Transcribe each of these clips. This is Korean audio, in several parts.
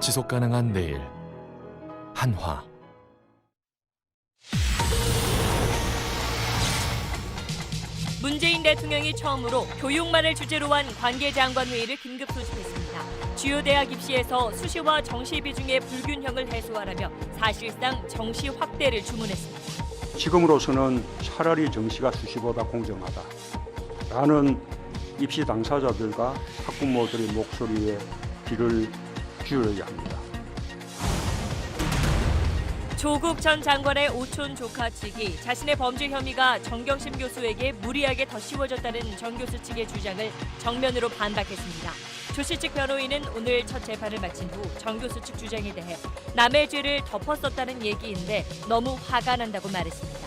지속 가능한 내일 한화. 문재인 대통령이 처음으로 교육만을 주제로 한 관계장관회의를 긴급 소집했습니다. 주요 대학 입시에서 수시와 정시 비중의 불균형을 해소하라며 사실상 정시 확대를 주문했습니다. 지금으로서는 차라리 정시가 수시보다 공정하다라는 입시 당사자들과 학부모들의 목소리에 귀를 기울여야 합니다. 조국 전 장관의 오촌 조카 측이 자신의 범죄 혐의가 정경심 교수에게 무리하게 더 씌워졌다는 정 교수 측의 주장을 정면으로 반박했습니다. 조 씨 측 변호인은 오늘 첫 재판을 마친 후 정 교수 측 주장에 대해 남의 죄를 덮었었다는 얘기인데 너무 화가 난다고 말했습니다.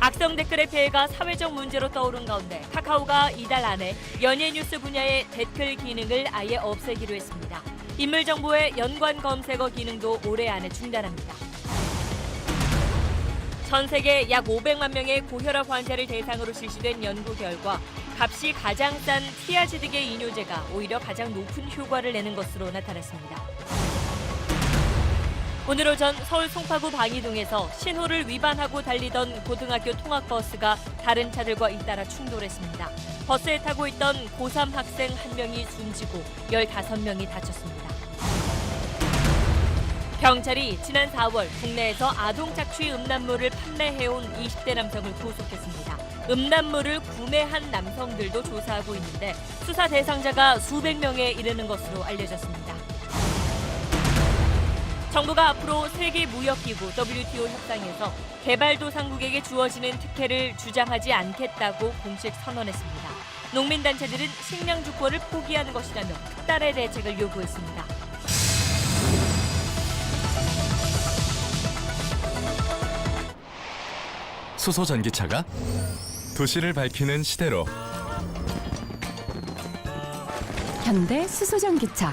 악성 댓글의 폐해가 사회적 문제로 떠오른 가운데 카카오가 이달 안에 연예 뉴스 분야의 댓글 기능을 아예 없애기로 했습니다. 인물 정보의 연관 검색어 기능도 올해 안에 중단합니다. 전 세계 약 500만 명의 고혈압 환자를 대상으로 실시된 연구 결과 값이 가장 싼 티아지드계 이뇨제가 오히려 가장 높은 효과를 내는 것으로 나타났습니다. 오늘 오전 서울 송파구 방이동에서 신호를 위반하고 달리던 고등학교 통학버스가 다른 차들과 잇따라 충돌했습니다. 버스에 타고 있던 고3 학생 1명이 숨지고 15명이 다쳤습니다. 경찰이 지난 4월 국내에서 아동 착취 음란물을 판매해온 20대 남성을 구속했습니다. 음란물을 구매한 남성들도 조사하고 있는데 수사 대상자가 수백 명에 이르는 것으로 알려졌습니다. 정부가 앞으로 세계무역기구 WTO 협상에서 개발도상국에게 주어지는 특혜를 주장하지 않겠다고 공식 선언했습니다. 농민단체들은 식량 주권을 포기하는 것이라며 특단의 대책을 요구했습니다. 수소 전기차가 도시를 밝히는 시대로. 현대 수소전기차.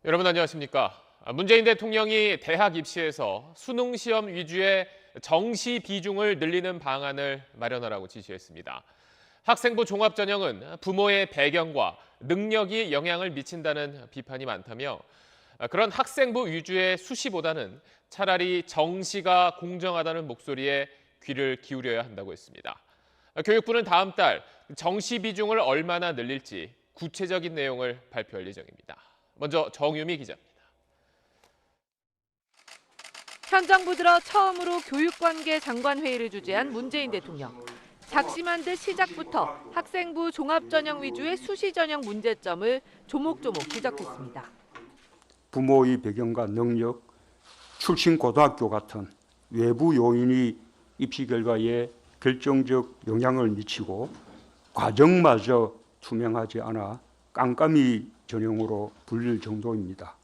여러분 안녕하십니까? 문재인 대통령이 대학 입시에서 수능 시험 위주의 정시 비중을 늘리는 방안을 마련하라고 지시했습니다. 학생부 종합전형은 부모의 배경과 능력이 영향을 미친다는 비판이 많다며 그런 학생부 위주의 수시보다는 차라리 정시가 공정하다는 목소리에 귀를 기울여야 한다고 했습니다. 교육부는 다음 달 정시 비중을 얼마나 늘릴지 구체적인 내용을 발표할 예정입니다. 먼저 정유미 기자입니다. 현 정부 들어 처음으로 교육관계 장관회의를 주재한 문재인 대통령. 작심한 듯 시작부터 학생부 종합전형 위주의 수시전형 문제점을 조목조목 지적했습니다. 부모의 배경과 능력, 출신 고등학교 같은 외부 요인이 입시 결과에 결정적 영향을 미치고 과정마저 투명하지 않아 깜깜이 전형으로 불릴 정도입니다.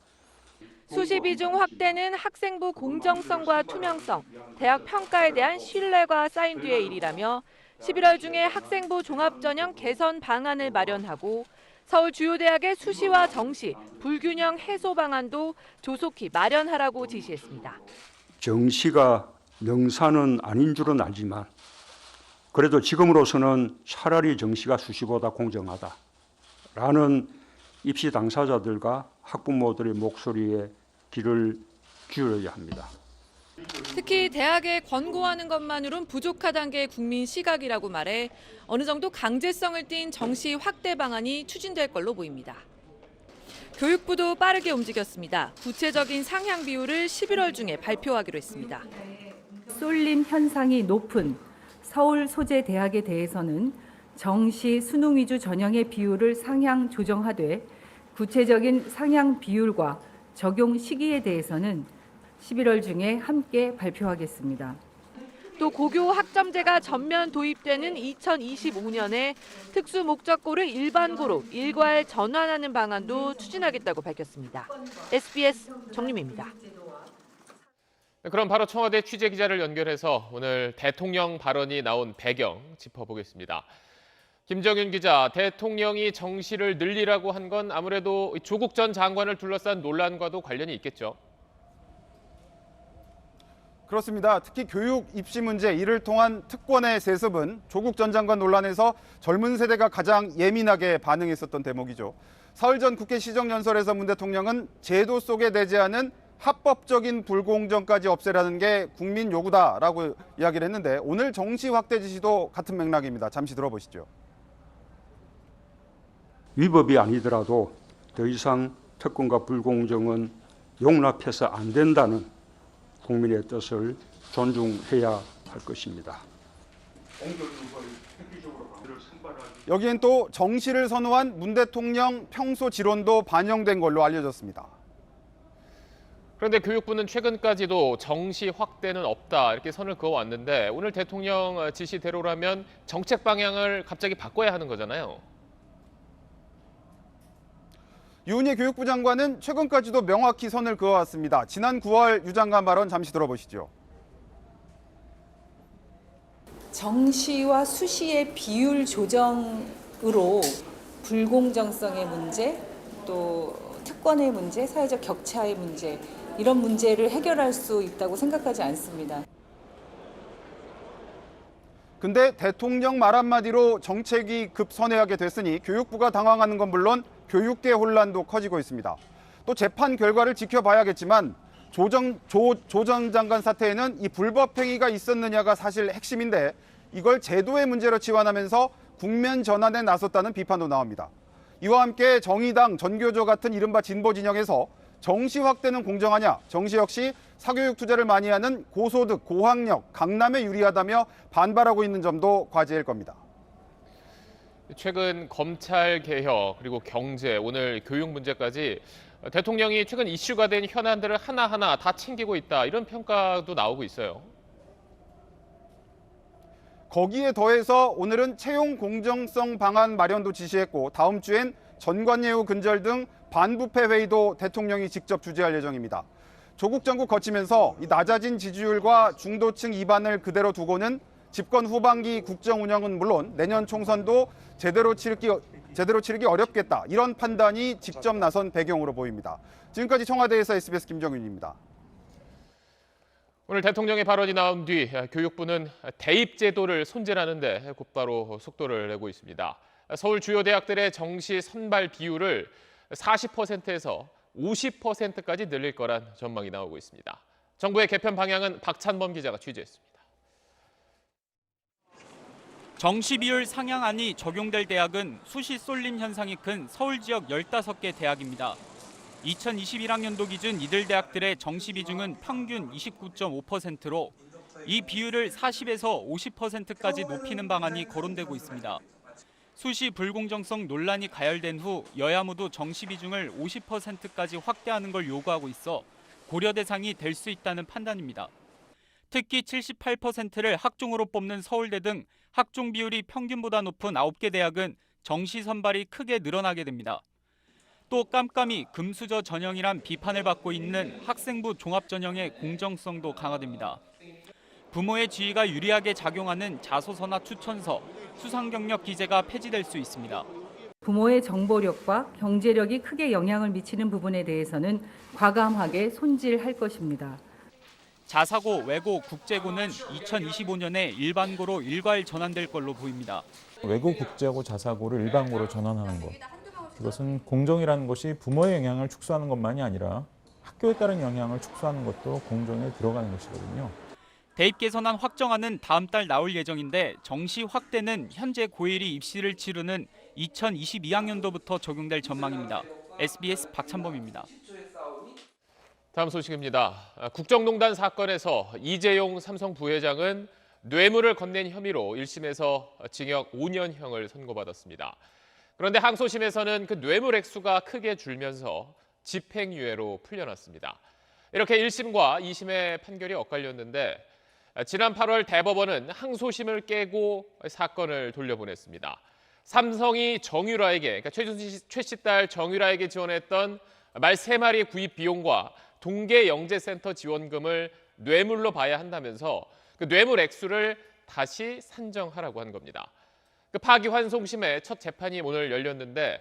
수시 비중 확대는 학생부 공정성과 투명성, 대학 평가에 대한 신뢰가 쌓인 뒤의 일이라며 11월 중에 학생부 종합전형 개선 방안을 마련하고 서울 주요 대학의 수시와 정시, 불균형 해소 방안도 조속히 마련하라고 지시했습니다. 정시가 명사는 아닌 줄은 알지만 그래도 지금으로서는 차라리 정시가 수시보다 공정하다라는 입시 당사자들과 학부모들의 목소리에 귀를 기울여야 합니다. 특히 대학에 권고하는 것만으론 부족하다는 게 국민 시각이라고 말해 어느 정도 강제성을 띤 정시 확대 방안이 추진될 걸로 보입니다. 교육부도 빠르게 움직였습니다. 구체적인 상향 비율을 11월 중에 발표하기로 했습니다. 쏠림 현상이 높은 서울 소재 대학에 대해서는 정시 수능 위주 전형의 비율을 상향 조정하되 구체적인 상향 비율과 적용 시기에 대해서는 11월 중에 함께 발표하겠습니다. 또 고교 학점제가 전면 도입되는 2025년에 특수 목적고를 일반고로 일괄 전환하는 방안도 추진하겠다고 밝혔습니다. SBS 정유미입니다. 그럼 바로 청와대 취재 기자를 연결해서 오늘 대통령 발언이 나온 배경 짚어보겠습니다. 김정윤 기자, 대통령이 정시를 늘리라고 한 건 아무래도 조국 전 장관을 둘러싼 논란과도 관련이 있겠죠? 그렇습니다. 특히 교육 입시 문제, 이를 통한 특권의 세습은 조국 전 장관 논란에서 젊은 세대가 가장 예민하게 반응했었던 대목이죠. 사흘 전 국회 시정연설에서 문 대통령은 제도 속에 내재하는 합법적인 불공정까지 없애라는 게 국민 요구다라고 이야기를 했는데, 오늘 정시 확대 지시도 같은 맥락입니다. 잠시 들어보시죠. 위법이 아니더라도 더 이상 특권과 불공정은 용납해서 안 된다는 국민의 뜻을 존중해야 할 것입니다. 여기엔 또 정시를 선호한 문 대통령 평소 지론도 반영된 걸로 알려졌습니다. 그런데 교육부는 최근까지도 정시 확대는 없다 이렇게 선을 그어왔는데, 오늘 대통령 지시대로라면 정책 방향을 갑자기 바꿔야 하는 거잖아요. 유은혜 교육부 장관은 최근까지도 명확히 선을 그어왔습니다. 지난 9월 유 장관 발언 잠시 들어보시죠. 정시와 수시의 비율 조정으로 불공정성의 문제, 또 특권의 문제, 사회적 격차의 문제, 이런 문제를 해결할 수 있다고 생각하지 않습니다. 근데 대통령 말 한마디로 정책이 급선회하게 됐으니 교육부가 당황하는 건 물론 교육계 혼란도 커지고 있습니다. 또 재판 결과를 지켜봐야겠지만 조 전 장관 사태에는 이 불법 행위가 있었느냐가 사실 핵심인데, 이걸 제도의 문제로 치환하면서 국면 전환에 나섰다는 비판도 나옵니다. 이와 함께 정의당, 전교조 같은 이른바 진보 진영에서 정시 확대는 공정하냐, 정시 역시 사교육 투자를 많이 하는 고소득, 고학력, 강남에 유리하다며 반발하고 있는 점도 과제일 겁니다. 최근 검찰 개혁, 그리고 경제, 오늘 교육 문제까지 대통령이 최근 이슈가 된 현안들을 하나하나 다 챙기고 있다, 이런 평가도 나오고 있어요. 거기에 더해서 오늘은 채용 공정성 방안 마련도 지시했고, 다음 주엔 전관예우 근절 등 반부패 회의도 대통령이 직접 주재할 예정입니다. 조국 정국 거치면서 이 낮아진 지지율과 중도층 이반을 그대로 두고는 집권 후반기 국정 운영은 물론 내년 총선도 제대로 치르기 어렵겠다, 이런 판단이 직접 나선 배경으로 보입니다. 지금까지 청와대에서 SBS 김정윤입니다. 오늘 대통령의 발언이 나온 뒤 교육부는 대입 제도를 손질하는데 곧바로 속도를 내고 있습니다. 서울 주요 대학들의 정시 선발 비율을 40%에서 50%까지 늘릴 거란 전망이 나오고 있습니다. 정부의 개편 방향은 박찬범 기자가 취재했습니다. 정시 비율 상향안이 적용될 대학은 수시 쏠림 현상이 큰 서울 지역 15개 대학입니다. 2021학년도 기준 이들 대학들의 정시 비중은 평균 29.5%로 이 비율을 40에서 50%까지 높이는 방안이 거론되고 있습니다. 수시 불공정성 논란이 가열된 후 여야 모두 정시 비중을 50%까지 확대하는 걸 요구하고 있어 고려 대상이 될 수 있다는 판단입니다. 특히 78%를 학종으로 뽑는 서울대 등 학종 비율이 평균보다 높은 9개 대학은 정시 선발이 크게 늘어나게 됩니다. 또 깜깜이 금수저 전형이란 비판을 받고 있는 학생부 종합 전형의 공정성도 강화됩니다. 부모의 지위가 유리하게 작용하는 자소서나 추천서, 수상 경력 기재가 폐지될 수 있습니다. 부모의 정보력과 경제력이 크게 영향을 미치는 부분에 대해서는 과감하게 손질할 것입니다. 자사고, 외고, 국제고는 2025년에 일반고로 일괄 전환될 걸로 보입니다. 외고, 국제고, 자사고를 일반고로 전환하는 것. 이것은 공정이라는 것이 부모의 영향을 축소하는 것만이 아니라 학교에 따른 영향을 축소하는 것도 공정에 들어가는 것이거든요. 대입 개선안 확정안은 다음 달 나올 예정인데, 정시 확대는 현재 고1이 입시를 치르는 2022학년도부터 적용될 전망입니다. SBS 박찬범입니다. 다음 소식입니다. 국정농단 사건에서 이재용 삼성 부회장은 뇌물을 건넨 혐의로 1심에서 징역 5년형을 선고받았습니다. 그런데 항소심에서는 그 뇌물 액수가 크게 줄면서 집행유예로 풀려났습니다. 이렇게 1심과 2심의 판결이 엇갈렸는데, 지난 8월 대법원은 항소심을 깨고 사건을 돌려보냈습니다. 삼성이 정유라에게, 그러니까 최씨 딸 정유라에게 지원했던 말 3마리 구입 비용과 동계 영재센터 지원금을 뇌물로 봐야 한다면서 그 뇌물 액수를 다시 산정하라고 한 겁니다. 그 파기환송심의 첫 재판이 오늘 열렸는데,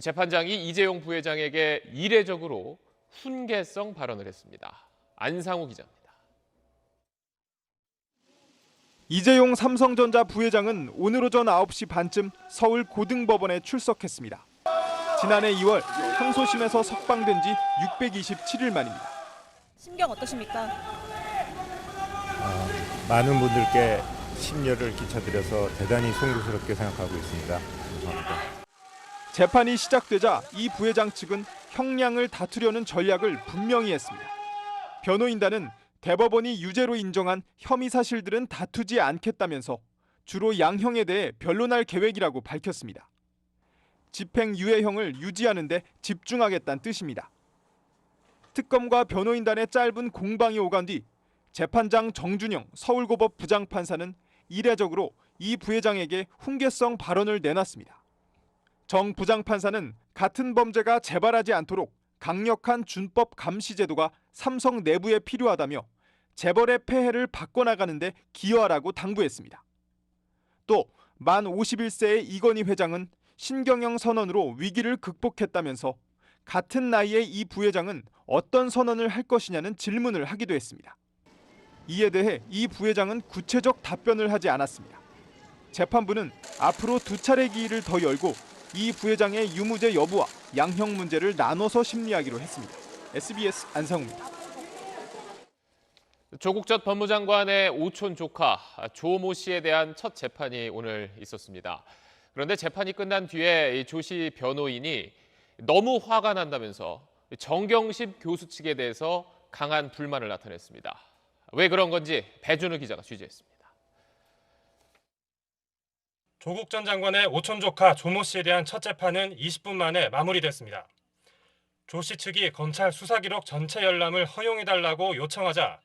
재판장이 이재용 부회장에게 이례적으로 훈계성 발언을 했습니다. 안상우 기자입니다. 이재용 삼성전자 부회장은 오늘 오전 9시 반쯤 서울 고등법원에 출석했습니다. 지난해 2월 항소심에서 석방된 지 627일 만입니다. 심경 어떠십니까? 많은 분들께 심려를 끼쳐드려서 대단히 송구스럽게 생각하고 있습니다. 감사합니다. 재판이 시작되자 이 부회장 측은 형량을 다투려는 전략을 분명히 했습니다. 변호인단은 대법원이 유죄로 인정한 혐의 사실들은 다투지 않겠다면서 주로 양형에 대해 변론할 계획이라고 밝혔습니다. 집행유예형을 유지하는 데 집중하겠다는 뜻입니다. 특검과 변호인단의 짧은 공방이 오간 뒤 재판장 정준영 서울고법 부장판사는 이례적으로 이 부회장에게 훈계성 발언을 내놨습니다. 정 부장판사는 같은 범죄가 재발하지 않도록 강력한 준법 감시 제도가 삼성 내부에 필요하다며 재벌의 폐해를 바꿔나가는 데 기여하라고 당부했습니다. 또 만 51세의 이건희 회장은 신경영 선언으로 위기를 극복했다면서 같은 나이의 이 부회장은 어떤 선언을 할 것이냐는 질문을 하기도 했습니다. 이에 대해 이 부회장은 구체적 답변을 하지 않았습니다. 재판부는 앞으로 2차례 기일을 더 열고 이 부회장의 유무죄 여부와 양형 문제를 나눠서 심리하기로 했습니다. SBS 안상우입니다. 조국 전 법무장관의 오촌 조카 조모 씨에 대한 첫 재판이 오늘 있었습니다. 그런데 재판이 끝난 뒤에 조 씨 변호인이 너무 화가 난다면서 정경심 교수 측에 대해서 강한 불만을 나타냈습니다. 왜 그런 건지 배준우 기자가 취재했습니다. 조국 전 장관의 오촌 조카 조모 씨에 대한 첫 재판은 20분 만에 마무리됐습니다. 조 씨 측이 검찰 수사 기록 전체 열람을 허용해달라고 요청하자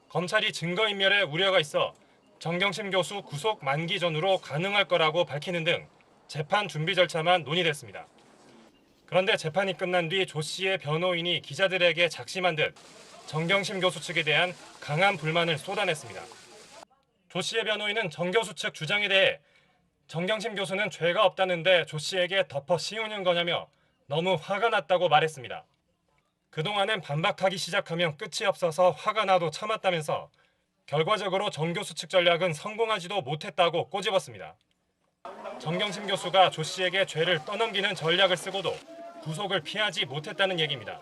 검찰이 증거인멸에 우려가 있어 정경심 교수 구속 만기 전후로 가능할 거라고 밝히는 등 재판 준비 절차만 논의됐습니다. 그런데 재판이 끝난 뒤 조 씨의 변호인이 기자들에게 작심한 듯 정경심 교수 측에 대한 강한 불만을 쏟아냈습니다. 조 씨의 변호인은 정 교수 측 주장에 대해 정경심 교수는 죄가 없다는데 조 씨에게 덮어 씌우는 거냐며 너무 화가 났다고 말했습니다. 그동안은 반박하기 시작하면 끝이 없어서 화가 나도 참았다면서 결과적으로 정 교수 측 전략은 성공하지도 못했다고 꼬집었습니다. 정경심 교수가 조 씨에게 죄를 떠넘기는 전략을 쓰고도 구속을 피하지 못했다는 얘기입니다.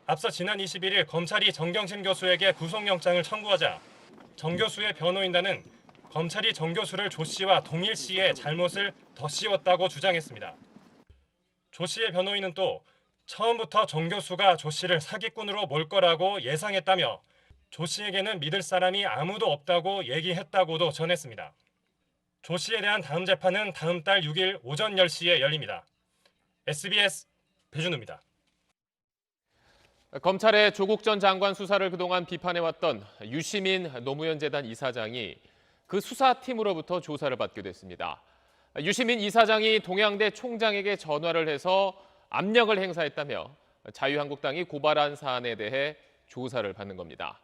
앞서 지난 21일 검찰이 정경심 교수에게 구속영장을 청구하자 정 교수의 변호인단은 검찰이 정 교수를 조 씨와 동일시에 잘못을 덧씌웠다고 주장했습니다. 조 씨의 변호인은 또 처음부터 정 교수가 조 씨를 사기꾼으로 몰 거라고 예상했다며 조 씨에게는 믿을 사람이 아무도 없다고 얘기했다고도 전했습니다. 조 씨에 대한 다음 재판은 다음 달 6일 오전 10시에 열립니다. SBS 배준우입니다. 검찰의 조국 전 장관 수사를 그동안 비판해왔던 유시민 노무현 재단 이사장이 그 수사팀으로부터 조사를 받게 됐습니다. 유시민 이사장이 동양대 총장에게 전화를 해서 압력을 행사했다며 자유한국당이 고발한 사안에 대해 조사를 받는 겁니다.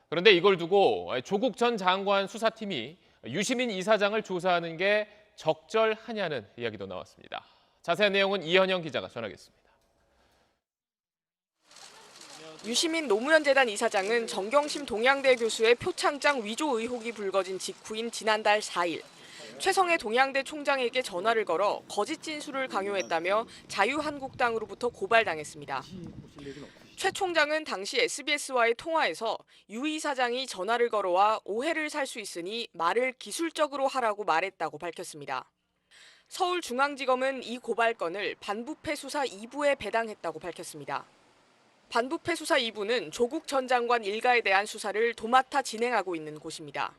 그런데 이걸 두고 조국 전 장관 수사팀이 유시민 이사장을 조사하는 게 적절하냐는 이야기도 나왔습니다. 자세한 내용은 이현영 기자가 전하겠습니다. 유시민 노무현 재단 이사장은 정경심 동양대 교수의 표창장 위조 의혹이 불거진 직후인 지난달 4일 최성해 동양대 총장에게 전화를 걸어 거짓 진술을 강요했다며 자유한국당으로부터 고발당했습니다. 최 총장은 당시 SBS와의 통화에서 유 이사장이 전화를 걸어와 오해를 살 수 있으니 말을 기술적으로 하라고 말했다고 밝혔습니다. 서울중앙지검은 이 고발건을 반부패 수사 2부에 배당했다고 밝혔습니다. 반부패 수사 2부는 조국 전 장관 일가에 대한 수사를 도맡아 진행하고 있는 곳입니다.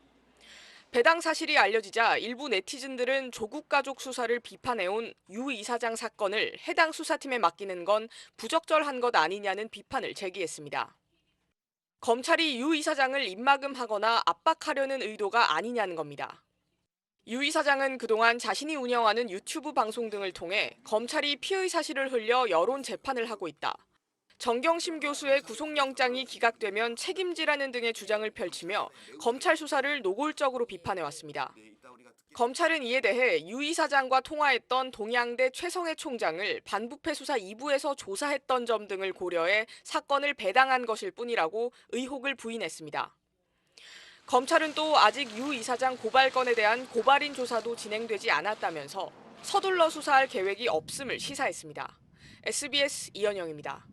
배당 사실이 알려지자 일부 네티즌들은 조국 가족 수사를 비판해온 유 이사장 사건을 해당 수사팀에 맡기는 건 부적절한 것 아니냐는 비판을 제기했습니다. 검찰이 유 이사장을 입막음하거나 압박하려는 의도가 아니냐는 겁니다. 유 이사장은 그동안 자신이 운영하는 유튜브 방송 등을 통해 검찰이 피의 사실을 흘려 여론 재판을 하고 있다. 정경심 교수의 구속영장이 기각되면 책임지라는 등의 주장을 펼치며 검찰 수사를 노골적으로 비판해왔습니다. 검찰은 이에 대해 유 이사장과 통화했던 동양대 최성해 총장을 반부패 수사 2부에서 조사했던 점 등을 고려해 사건을 배당한 것일 뿐이라고 의혹을 부인했습니다. 검찰은 또 아직 유 이사장 고발 건에 대한 고발인 조사도 진행되지 않았다면서 서둘러 수사할 계획이 없음을 시사했습니다. SBS 이현영입니다.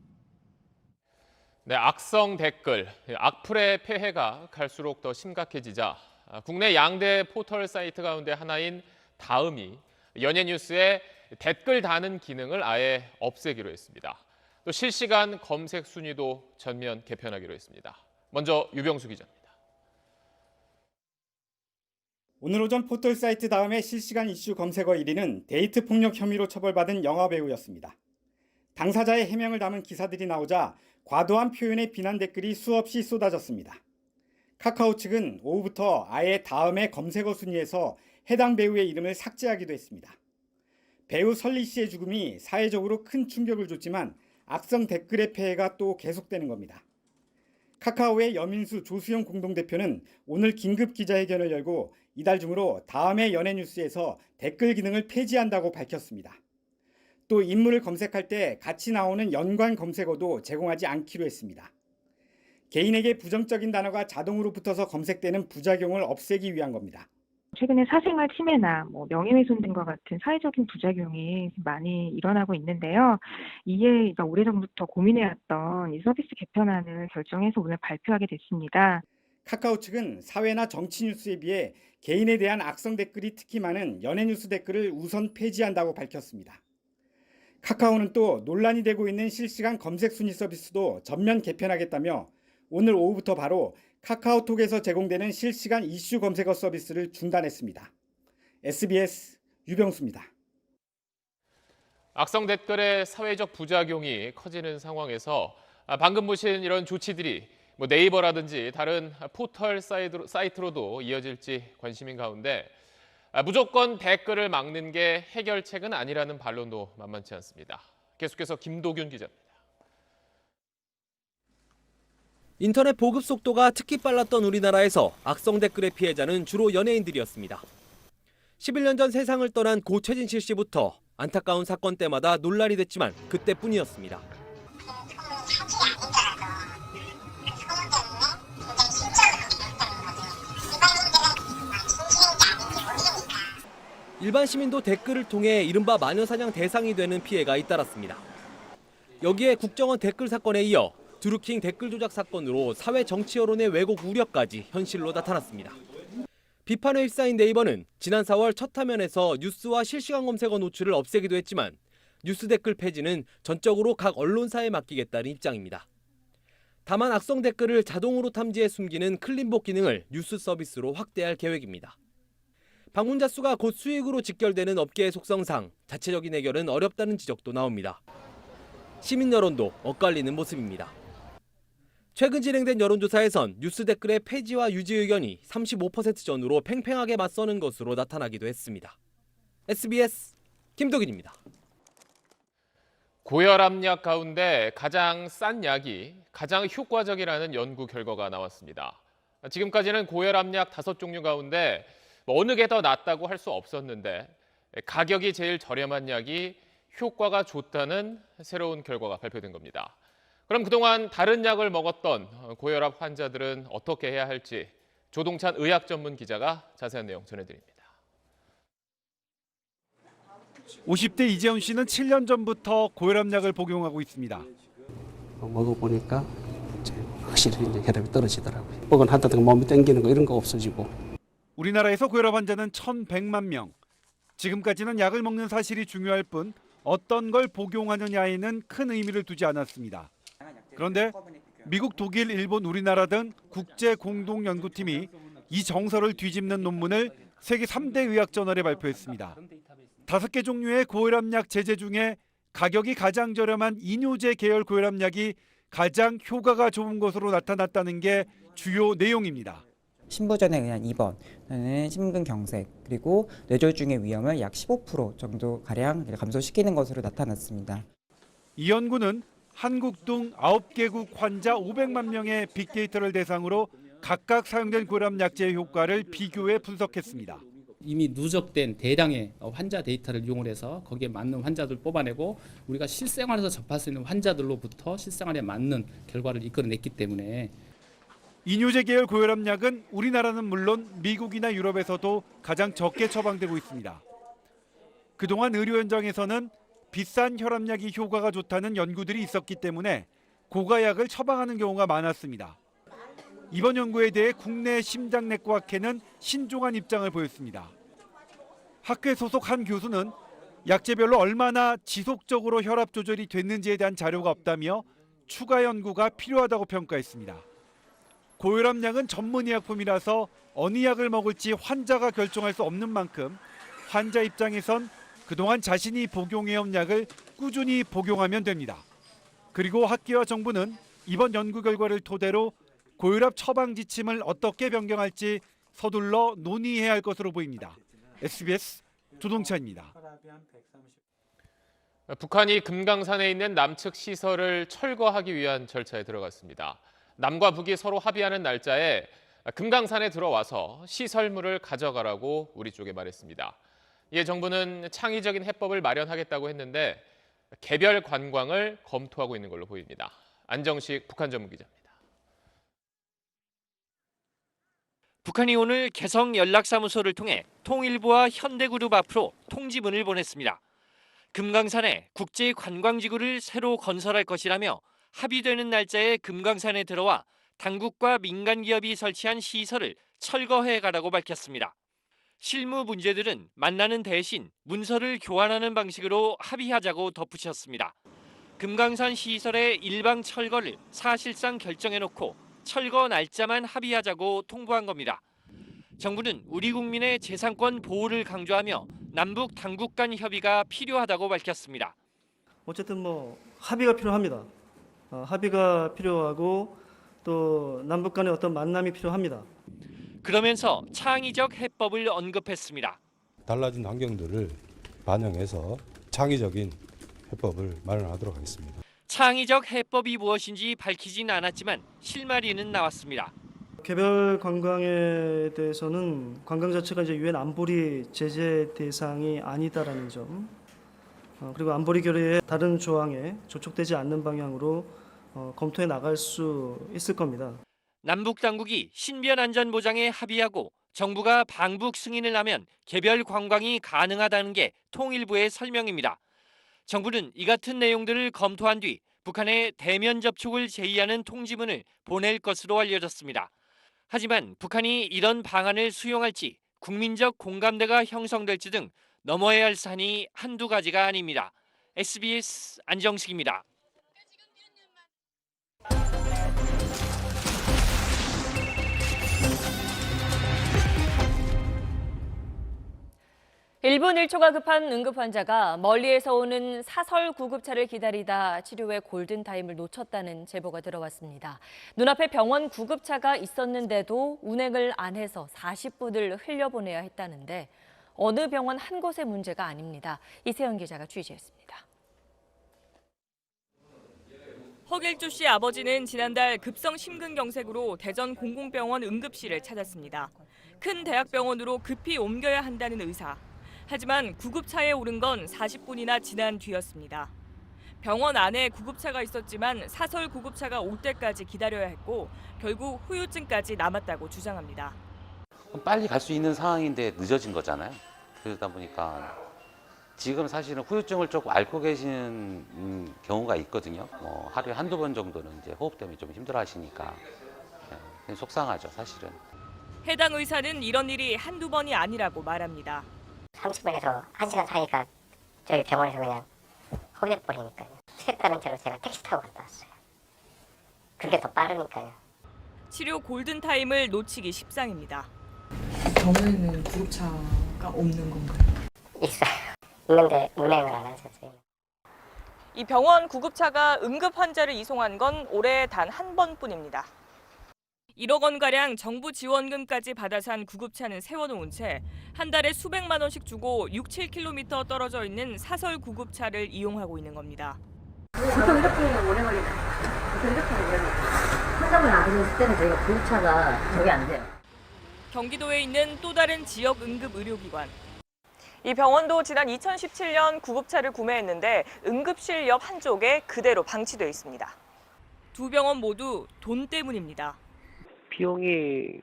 네, 악성 댓글, 악플의 폐해가 갈수록 더 심각해지자 국내 양대 포털 사이트 가운데 하나인 다음이 연예뉴스에 댓글 다는 기능을 아예 없애기로 했습니다. 또 실시간 검색 순위도 전면 개편하기로 했습니다. 먼저 유병수 기자입니다. 오늘 오전 포털 사이트 다음의 실시간 이슈 검색어 1위는 데이트 폭력 혐의로 처벌받은 영화배우였습니다. 당사자의 해명을 담은 기사들이 나오자 과도한 표현의 비난 댓글이 수없이 쏟아졌습니다. 카카오 측은 오후부터 아예 다음의 검색어 순위에서 해당 배우의 이름을 삭제하기도 했습니다. 배우 설리 씨의 죽음이 사회적으로 큰 충격을 줬지만 악성 댓글의 폐해가 또 계속되는 겁니다. 카카오의 여민수 조수영 공동대표는 오늘 긴급 기자회견을 열고 이달 중으로 다음의 연예뉴스에서 댓글 기능을 폐지한다고 밝혔습니다. 또 인물을 검색할 때 같이 나오는 연관 검색어도 제공하지 않기로 했습니다. 개인에게 부정적인 단어가 자동으로 붙어서 검색되는 부작용을 없애기 위한 겁니다. 최근에 사생활 침해나 명예훼손 등과 같은 사회적인 부작용이 많이 일어나고 있는데요. 이에 오래전부터 고민해왔던 이 서비스 개편안을 결정해서 오늘 발표하게 됐습니다. 카카오 측은 사회나 정치 뉴스에 비해 개인에 대한 악성 댓글이 특히 많은 연예 뉴스 댓글을 우선 폐지한다고 밝혔습니다. 카카오는 또 논란이 되고 있는 실시간 검색 순위 서비스도 전면 개편하겠다며 오늘 오후부터 바로 카카오톡에서 제공되는 실시간 이슈 검색어 서비스를 중단했습니다. SBS 유병수입니다. 악성 댓글의 사회적 부작용이 커지는 상황에서 방금 보신 이런 조치들이 네이버라든지 다른 포털 사이트로도 이어질지 관심인 가운데 무조건 댓글을 막는 게 해결책은 아니라는 반론도 만만치 않습니다. 계속해서 김도균 기자입니다. 인터넷 보급 속도가 특히 빨랐던 우리나라에서 악성 댓글의 피해자는 주로 연예인들이었습니다. 11년 전 세상을 떠난 고 최진실 씨부터 안타까운 사건 때마다 논란이 됐지만 그때뿐이었습니다. 일반 시민도 댓글을 통해 이른바 마녀사냥 대상이 되는 피해가 잇따랐습니다. 여기에 국정원 댓글 사건에 이어 드루킹 댓글 조작 사건으로 사회 정치 여론의 왜곡 우려까지 현실로 나타났습니다. 비판에 휩싸인 네이버는 지난 4월 첫 화면에서 뉴스와 실시간 검색어 노출을 없애기도 했지만 뉴스 댓글 폐지는 전적으로 각 언론사에 맡기겠다는 입장입니다. 다만 악성 댓글을 자동으로 탐지해 숨기는 클린복 기능을 뉴스 서비스로 확대할 계획입니다. 방문자 수가 곧 수익으로 직결되는 업계의 속성상 자체적인 해결은 어렵다는 지적도 나옵니다. 시민 여론도 엇갈리는 모습입니다. 최근 진행된 여론조사에선 뉴스 댓글의 폐지와 유지 의견이 35% 전후로 팽팽하게 맞서는 것으로 나타나기도 했습니다. SBS 김도균입니다. 고혈압약 가운데 가장 싼 약이 가장 효과적이라는 연구 결과가 나왔습니다. 지금까지는 고혈압약 5종류 가운데 어느 게 더 낫다고 할 수 없었는데 가격이 제일 저렴한 약이 효과가 좋다는 새로운 결과가 발표된 겁니다. 그럼 그동안 다른 약을 먹었던 고혈압 환자들은 어떻게 해야 할지 조동찬 의학 전문 기자가 자세한 내용 전해드립니다. 50대 이재훈 씨는 7년 전부터 고혈압약을 복용하고 있습니다. 먹어보니까 확실히 이제 혈압이 떨어지더라고요. 뻐근 하다가 몸이 땡기는 거 이런 거 없어지고. 우리나라에서 고혈압 환자는 1,100만 명. 지금까지는 약을 먹는 사실이 중요할 뿐 어떤 걸 복용하느냐에는 큰 의미를 두지 않았습니다. 그런데 미국, 독일, 일본, 우리나라 등 국제 공동 연구팀이 이 정설을 뒤집는 논문을 세계 3대 의학 저널에 발표했습니다. 5개 종류의 고혈압약 제제 중에 가격이 가장 저렴한 이뇨제 계열 고혈압약이 가장 효과가 좋은 것으로 나타났다는 게 주요 내용입니다. 신부전에 의한 입원은 심근경색 그리고 뇌졸중의 위험을 약 15% 정도 가량 감소시키는 것으로 나타났습니다. 이 연구는 한국 등 9개국 환자 500만 명의 빅데이터를 대상으로 각각 사용된 고혈압약제의 효과를 비교해 분석했습니다. 이미 누적된 대량의 환자 데이터를 이용을 해서 거기에 맞는 환자들 뽑아내고 우리가 실생활에서 접할 수 있는 환자들로부터 실생활에 맞는 결과를 이끌어냈기 때문에 이뇨제 계열 고혈압약은 우리나라는 물론 미국이나 유럽에서도 가장 적게 처방되고 있습니다. 그동안 의료 현장에서는 비싼 혈압약이 효과가 좋다는 연구들이 있었기 때문에 고가약을 처방하는 경우가 많았습니다. 이번 연구에 대해 국내 심장내과학회는 신중한 입장을 보였습니다. 학회 소속 한 교수는 약제별로 얼마나 지속적으로 혈압 조절이 됐는지에 대한 자료가 없다며 추가 연구가 필요하다고 평가했습니다. 고혈압약은 전문의약품이라서 어느 약을 먹을지 환자가 결정할 수 없는 만큼 환자 입장에선 그동안 자신이 복용해온 약을 꾸준히 복용하면 됩니다. 그리고 학계와 정부는 이번 연구 결과를 토대로 고혈압 처방 지침을 어떻게 변경할지 서둘러 논의해야 할 것으로 보입니다. SBS 조동찬입니다. 북한이 금강산에 있는 남측 시설을 철거하기 위한 절차에 들어갔습니다. 남과 북이 서로 합의하는 날짜에 금강산에 들어와서 시설물을 가져가라고 우리 쪽에 말했습니다. 이에 정부는 창의적인 해법을 마련하겠다고 했는데 개별 관광을 검토하고 있는 걸로 보입니다. 안정식 북한 전문 기자입니다. 북한이 오늘 개성 연락사무소를 통해 통일부와 현대그룹 앞으로 통지문을 보냈습니다. 금강산에 국제관광지구를 새로 건설할 것이라며 합의되는 날짜에 금강산에 들어와 당국과 민간기업이 설치한 시설을 철거해 가라고 밝혔습니다. 실무 문제들은 만나는 대신 문서를 교환하는 방식으로 합의하자고 덧붙였습니다. 금강산 시설의 일방 철거를 사실상 결정해놓고 철거 날짜만 합의하자고 통보한 겁니다. 정부는 우리 국민의 재산권 보호를 강조하며 남북 당국 간 협의가 필요하다고 밝혔습니다. 어쨌든 합의가 필요합니다. 합의가 필요하고 또 남북 간의 어떤 만남이 필요합니다. 그러면서 창의적 해법을 언급했습니다. 달라진 환경들을 반영해서 창의적인 해법을 마련하도록 하겠습니다. 창의적 해법이 무엇인지 밝히진 않았지만 실마리는 나왔습니다. 개별 관광에 대해서는 관광 자체가 이제 유엔 안보리 제재 대상이 아니다라는 점, 그리고 안보리 결의의 다른 조항에 저촉되지 않는 방향으로 검토해 나갈 수 있을 겁니다. 남북 당국이 신변 안전 보장에 합의하고 정부가 방북 승인을 하면 개별 관광이 가능하다는 게 통일부의 설명입니다. 정부는 이 같은 내용들을 검토한 뒤 북한에 대면 접촉을 제의하는 통지문을 보낼 것으로 알려졌습니다. 하지만 북한이 이런 방안을 수용할지 국민적 공감대가 형성될지 등 넘어야 할 산이 한두 가지가 아닙니다. SBS 안정식입니다. (1분 1초가) 급한 응급 환자가 멀리에서 오는 사설 구급차를 기다리다 치료 후에 골든타임을 놓쳤다는 제보가 들어왔습니다. 눈앞에 병원 구급차가 있었는데도 운행을 안 해서 40분을 흘려보내야 했다는데 어느 병원 한 곳의 문제가 아닙니다. 이세영 기자가 취재했습니다. 허길주 씨 아버지는 지난달 급성 심근경색으로 대전 공공병원 응급실을 찾았습니다. 큰 대학병원으로 급히 옮겨야 한다는 의사. 하지만 구급차에 오른 건 40분이나 지난 뒤였습니다. 병원 안에 구급차가 있었지만 사설 구급차가 올 때까지 기다려야 했고 결국 후유증까지 남았다고 주장합니다. 빨리 갈 수 있는 상황인데 늦어진 거잖아요. 그러다 보니까 지금 사실은 후유증을 조금 앓고 계시는 경우가 있거든요. 하루에 한두 번 정도는 이제 호흡 때문에 좀 힘들어 하시니까 속상하죠, 사실은. 해당 의사는 이런 일이 한두 번이 아니라고 말합니다. 30분에서 1시간 사이가 저희 병원에서 그냥 허비해버리니까요. 색다른 채로 제가 택시 타고 갔다 왔어요. 그게 더 빠르니까요. 치료 골든타임을 놓치기 십상입니다. 병원에는 구급차가 없는 건가요? 있어요. 있는데 운행을 안 하셨어요. 이 병원 구급차가 응급 환자를 이송한 건 올해 단 한 번뿐입니다. 1억 원가량 정부 지원금까지 받아 산 구급차는 세워놓은 채 한 달에 수백만 원씩 주고 6, 7km 떨어져 있는 사설 구급차를 이용하고 있는 겁니다. 보통 이렇게 오래 걸리나요? 보통 이렇게 오래 걸리나요? 환자분 안 들어올 때는 저희가 구급차가 저게 안 돼요. 경기도에 있는 또 다른 지역 응급 의료기관. 이 병원도 지난 2017년 구급차를 구매했는데 응급실 옆 한쪽에 그대로 방치돼 있습니다. 두 병원 모두 돈 때문입니다. 비용이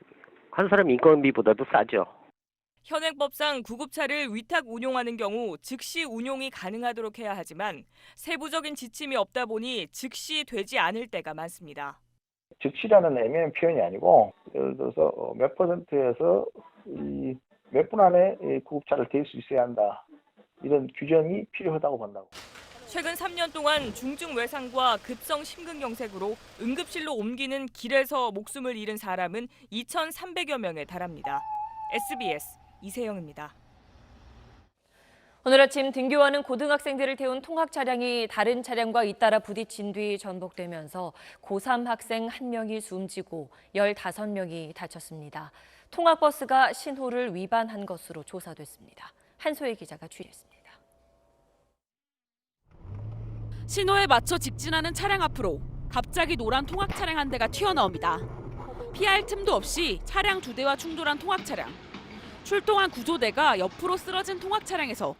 한 사람 인건비보다도 싸죠. 현행법상 구급차를 위탁 운용하는 경우 즉시 운용이 가능하도록 해야 하지만 세부적인 지침이 없다 보니 즉시 되지 않을 때가 많습니다. 즉시라는 애매한 표현이 아니고 예를 들어서 몇 %에서 몇 분 안에 구급차를 댈 수 있어야 한다. 이런 규정이 필요하다고 본다고. 최근 3년 동안 중증 외상과 급성 심근경색으로 응급실로 옮기는 길에서 목숨을 잃은 사람은 2,300여 명에 달합니다. SBS 이세영입니다. 오늘 아침 등교하는 고등학생들을 태운 통학 차량이 다른 차량과 잇따라 부딪힌 뒤 전복되면서 고3 학생 1명이 숨지고 15명이 다쳤습니다. 통학버스가 신호를 위반한 것으로 조사됐습니다. 한소희 기자가 취재했습니다. 신호에 맞춰 직진하는 차량 앞으로 갑자기 노란 통학 차량 한 대가 튀어나옵니다. 피할 틈도 없이 차량 2대와 충돌한 통학 차량. 출동한 구조대가 옆으로 쓰러진 통학 차량에서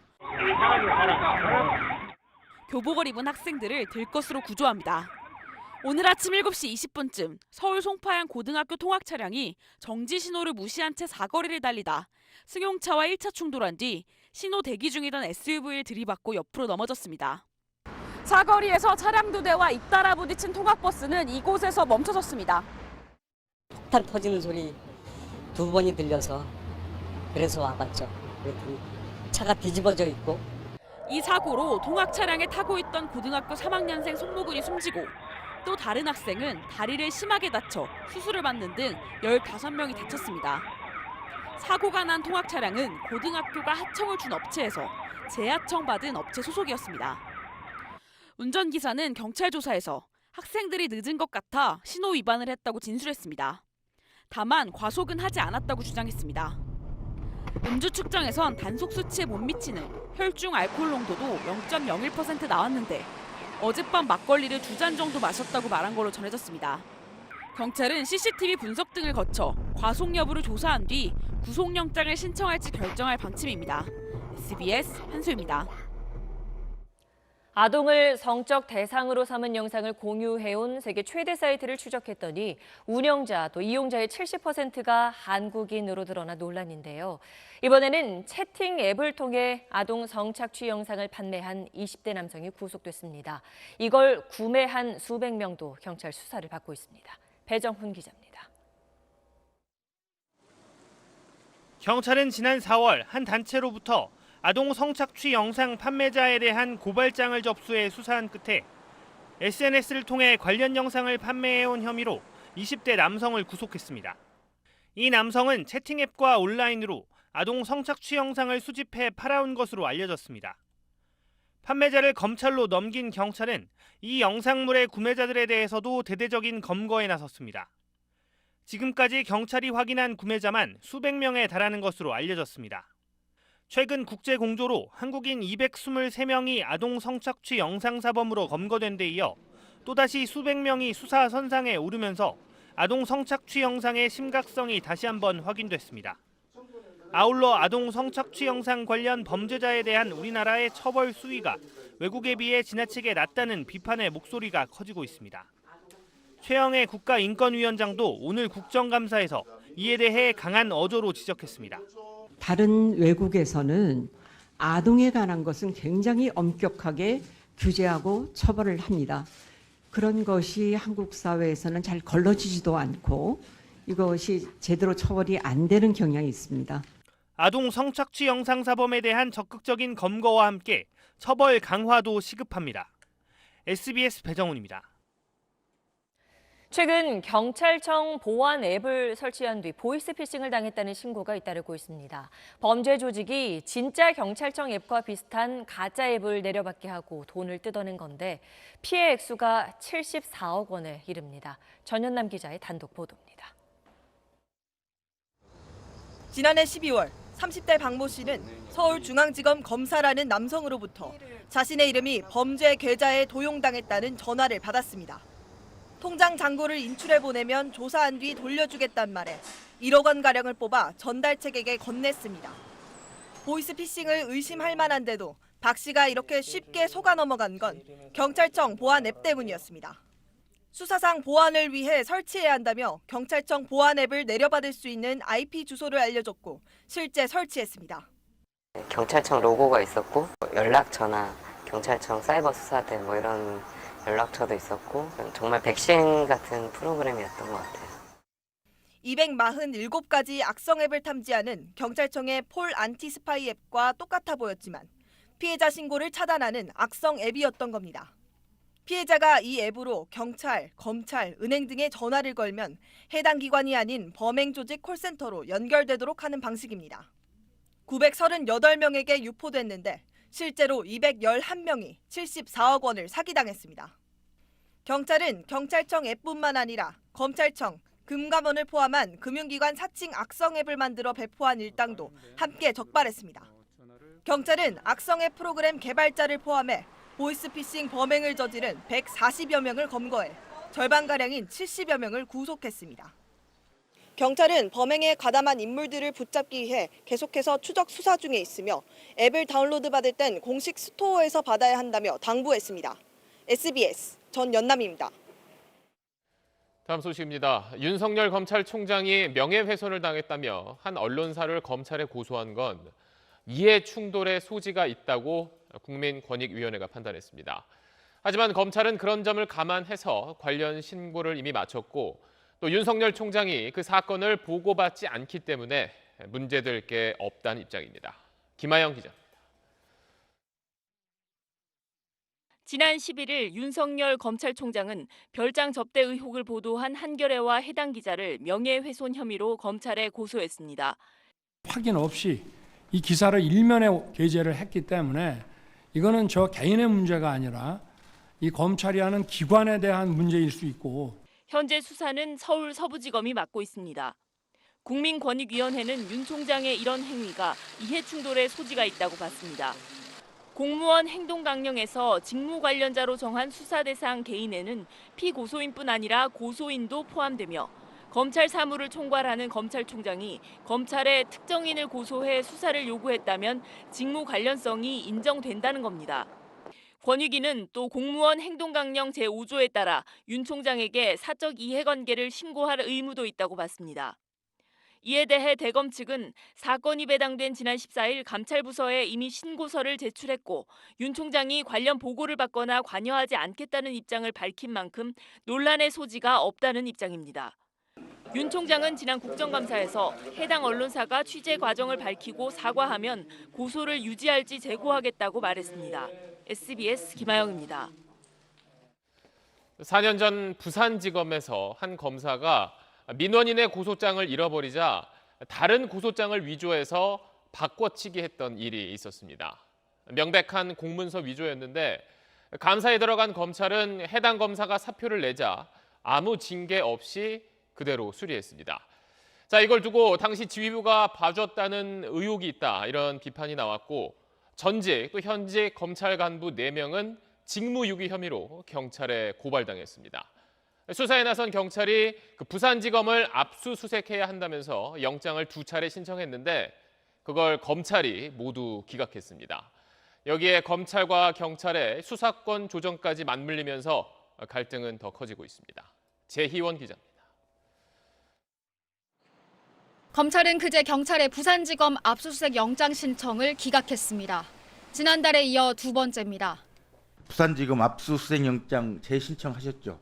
교복을 입은 학생들을 들것으로 구조합니다. 오늘 아침 7시 20분쯤 서울 송파양 고등학교 통학 차량이 정지 신호를 무시한 채 사거리를 달리다 승용차와 1차 충돌한 뒤 신호 대기 중이던 SUV를 들이받고 옆으로 넘어졌습니다. 사거리에서 차량 2대와 잇따라 부딪힌 통학버스는 이곳에서 멈춰섰습니다. 폭탄 터지는 소리 2번이 들려서 그래서 와봤죠. 그랬더니 차가 뒤집어져 있고. 이 사고로 통학 차량에 타고 있던 고등학교 3학년생 손모근이 숨지고 또 다른 학생은 다리를 심하게 다쳐 수술을 받는 등 15명이 다쳤습니다. 사고가 난 통학 차량은 고등학교가 하청을 준 업체에서 재하청 받은 업체 소속이었습니다. 운전기사는 경찰 조사에서 학생들이 늦은 것 같아 신호 위반을 했다고 진술했습니다. 다만 과속은 하지 않았다고 주장했습니다. 음주 측정에선 단속 수치에 못 미치는 혈중 알코올 농도도 0.01% 나왔는데 어젯밤 막걸리를 2잔 정도 마셨다고 말한 걸로 전해졌습니다. 경찰은 CCTV 분석 등을 거쳐 과속 여부를 조사한 뒤 구속영장을 신청할지 결정할 방침입니다. SBS 한소희입니다. 아동을 성적 대상으로 삼은 영상을 공유해온 세계 최대 사이트를 추적했더니 운영자 또 이용자의 70%가 한국인으로 드러나 논란인데요. 이번에는 채팅 앱을 통해 아동 성착취 영상을 판매한 20대 남성이 구속됐습니다. 이걸 구매한 수백 명도 경찰 수사를 받고 있습니다. 배정훈 기자입니다. 경찰은 지난 4월 한 단체로부터 아동 성착취 영상 판매자에 대한 고발장을 접수해 수사한 끝에 SNS를 통해 관련 영상을 판매해온 혐의로 20대 남성을 구속했습니다. 이 남성은 채팅 앱과 온라인으로 아동 성착취 영상을 수집해 팔아온 것으로 알려졌습니다. 판매자를 검찰로 넘긴 경찰은 이 영상물의 구매자들에 대해서도 대대적인 검거에 나섰습니다. 지금까지 경찰이 확인한 구매자만 수백 명에 달하는 것으로 알려졌습니다. 최근 국제 공조로 한국인 223명이 아동 성착취 영상 사범으로 검거된 데 이어 또다시 수백 명이 수사 선상에 오르면서 아동 성착취 영상의 심각성이 다시 한번 확인됐습니다. 아울러 아동 성착취 영상 관련 범죄자에 대한 우리나라의 처벌 수위가 외국에 비해 지나치게 낮다는 비판의 목소리가 커지고 있습니다. 최영애 국가인권위원장도 오늘 국정감사에서 이에 대해 강한 어조로 지적했습니다. 다른 외국에서는 아동에 관한 것은 굉장히 엄격하게 규제하고 처벌을 합니다. 그런 것이 한국 사회에서는 잘 걸러지지도 않고 이것이 제대로 처벌이 안 되는 경향이 있습니다. 아동 성착취 영상 사범에 대한 적극적인 검거와 함께 처벌 강화도 시급합니다. SBS 배정훈입니다. 최근 경찰청 보안 앱을 설치한 뒤 보이스피싱을 당했다는 신고가 잇따르고 있습니다. 범죄 조직이 진짜 경찰청 앱과 비슷한 가짜 앱을 내려받게 하고 돈을 뜯어낸 건데 피해 액수가 74억 원에 이릅니다. 전현남 기자의 단독 보도입니다. 지난해 12월 30대 박모 씨는 서울중앙지검 검사라는 남성으로부터 자신의 이름이 범죄 계좌에 도용당했다는 전화를 받았습니다. 통장 잔고를 인출해 보내면 조사한 뒤 돌려주겠단 말에 1억 원가량을 뽑아 전달책에게 건넸습니다. 보이스피싱을 의심할 만한데도 박 씨가 이렇게 쉽게 속아 넘어간 건 경찰청 보안 앱 때문이었습니다. 수사상 보안을 위해 설치해야 한다며 경찰청 보안 앱을 내려받을 수 있는 IP 주소를 알려줬고 실제 설치했습니다. 경찰청 로고가 있었고 연락처나 경찰청 사이버 수사대 뭐 이런 연락처도 있었고 정말 백신 같은 프로그램이었던 것 같아요. 247가지 악성 앱을 탐지하는 경찰청의 폴 안티 스파이 앱과 똑같아 보였지만 피해자 신고를 차단하는 악성 앱이었던 겁니다. 피해자가 이 앱으로 경찰, 검찰, 은행 등에 전화를 걸면 해당 기관이 아닌 범행 조직 콜센터로 연결되도록 하는 방식입니다. 938명에게 유포됐는데 실제로 211명이 74억 원을 사기당했습니다. 경찰은 경찰청 앱뿐만 아니라 검찰청, 금감원을 포함한 금융기관 사칭 악성 앱을 만들어 배포한 일당도 함께 적발했습니다. 경찰은 악성 앱 프로그램 개발자를 포함해 보이스피싱 범행을 저지른 140여 명을 검거해 절반가량인 70여 명을 구속했습니다. 경찰은 범행에 가담한 인물들을 붙잡기 위해 계속해서 추적 수사 중에 있으며 앱을 다운로드 받을 땐 공식 스토어에서 받아야 한다며 당부했습니다. SBS 전연남입니다. 다음 소식입니다. 윤석열 검찰총장이 명예훼손을 당했다며 한 언론사를 검찰에 고소한 건 이해 충돌의 소지가 있다고 국민권익위원회가 판단했습니다. 하지만 검찰은 그런 점을 감안해서 관련 신고를 이미 마쳤고 또 윤석열 총장이 그 사건을 보고받지 않기 때문에 문제될 게 없다는 입장입니다. 김하영 기자입니다. 지난 11일 윤석열 검찰총장은 별장 접대 의혹을 보도한 한겨레와 해당 기자를 명예훼손 혐의로 검찰에 고소했습니다. 확인 없이 이 기사를 일면에 게재를 했기 때문에 이거는 저 개인의 문제가 아니라 이 검찰이 하는 기관에 대한 문제일 수 있고 현재 수사는 서울 서부지검이 맡고 있습니다. 국민권익위원회는 윤 총장의 이런 행위가 이해충돌의 소지가 있다고 봤습니다. 공무원 행동강령에서 직무 관련자로 정한 수사 대상 개인에는 피고소인뿐 아니라 고소인도 포함되며 검찰 사무를 총괄하는 검찰총장이 검찰에 특정인을 고소해 수사를 요구했다면 직무 관련성이 인정된다는 겁니다. 권익위는 또 공무원 행동강령 제5조에 따라 윤 총장에게 사적 이해관계를 신고할 의무도 있다고 봤습니다. 이에 대해 대검 측은 사건이 배당된 지난 14일 감찰부서에 이미 신고서를 제출했고 윤 총장이 관련 보고를 받거나 관여하지 않겠다는 입장을 밝힌 만큼 논란의 소지가 없다는 입장입니다. 윤 총장은 지난 국정감사에서 해당 언론사가 취재 과정을 밝히고 사과하면 고소를 유지할지 재고하겠다고 말했습니다. SBS 김하영입니다. 4년 전 부산지검에서 한 검사가 민원인의 고소장을 잃어버리자 다른 고소장을 위조해서 바꿔치기 했던 일이 있었습니다. 명백한 공문서 위조였는데 감사에 들어간 검찰은 해당 검사가 사표를 내자 아무 징계 없이 그대로 수리했습니다. 자, 이걸 두고 당시 지휘부가 봐줬다는 의혹이 있다, 이런 비판이 나왔고 전직 또 현직 검찰 간부 4명은 직무유기 혐의로 경찰에 고발당했습니다. 수사에 나선 경찰이 부산지검을 압수수색해야 한다면서 영장을 2차례 신청했는데 그걸 검찰이 모두 기각했습니다. 여기에 검찰과 경찰의 수사권 조정까지 맞물리면서 갈등은 더 커지고 있습니다. 재희원 기자입니다. 검찰은 그제 경찰의 부산지검 압수수색 영장 신청을 기각했습니다. 지난달에 이어 2번째입니다. 부산지검 압수수색 영장 재신청하셨죠?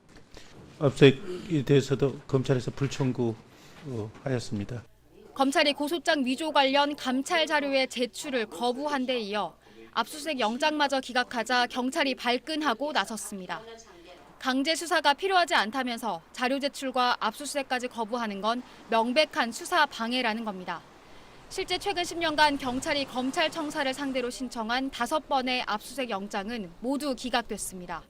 압수수색에 대해서도 검찰에서 불청구하였습니다. 검찰이 고소장 위조 관련 감찰 자료의 제출을 거부한 데 이어 압수수색 영장마저 기각하자 경찰이 발끈하고 나섰습니다. 강제 수사가 필요하지 않다면서 자료 제출과 압수수색까지 거부하는 건 명백한 수사 방해라는 겁니다. 실제 최근 10년간 경찰이 검찰청사를 상대로 신청한 5번의 압수수색 영장은 모두 기각됐습니다.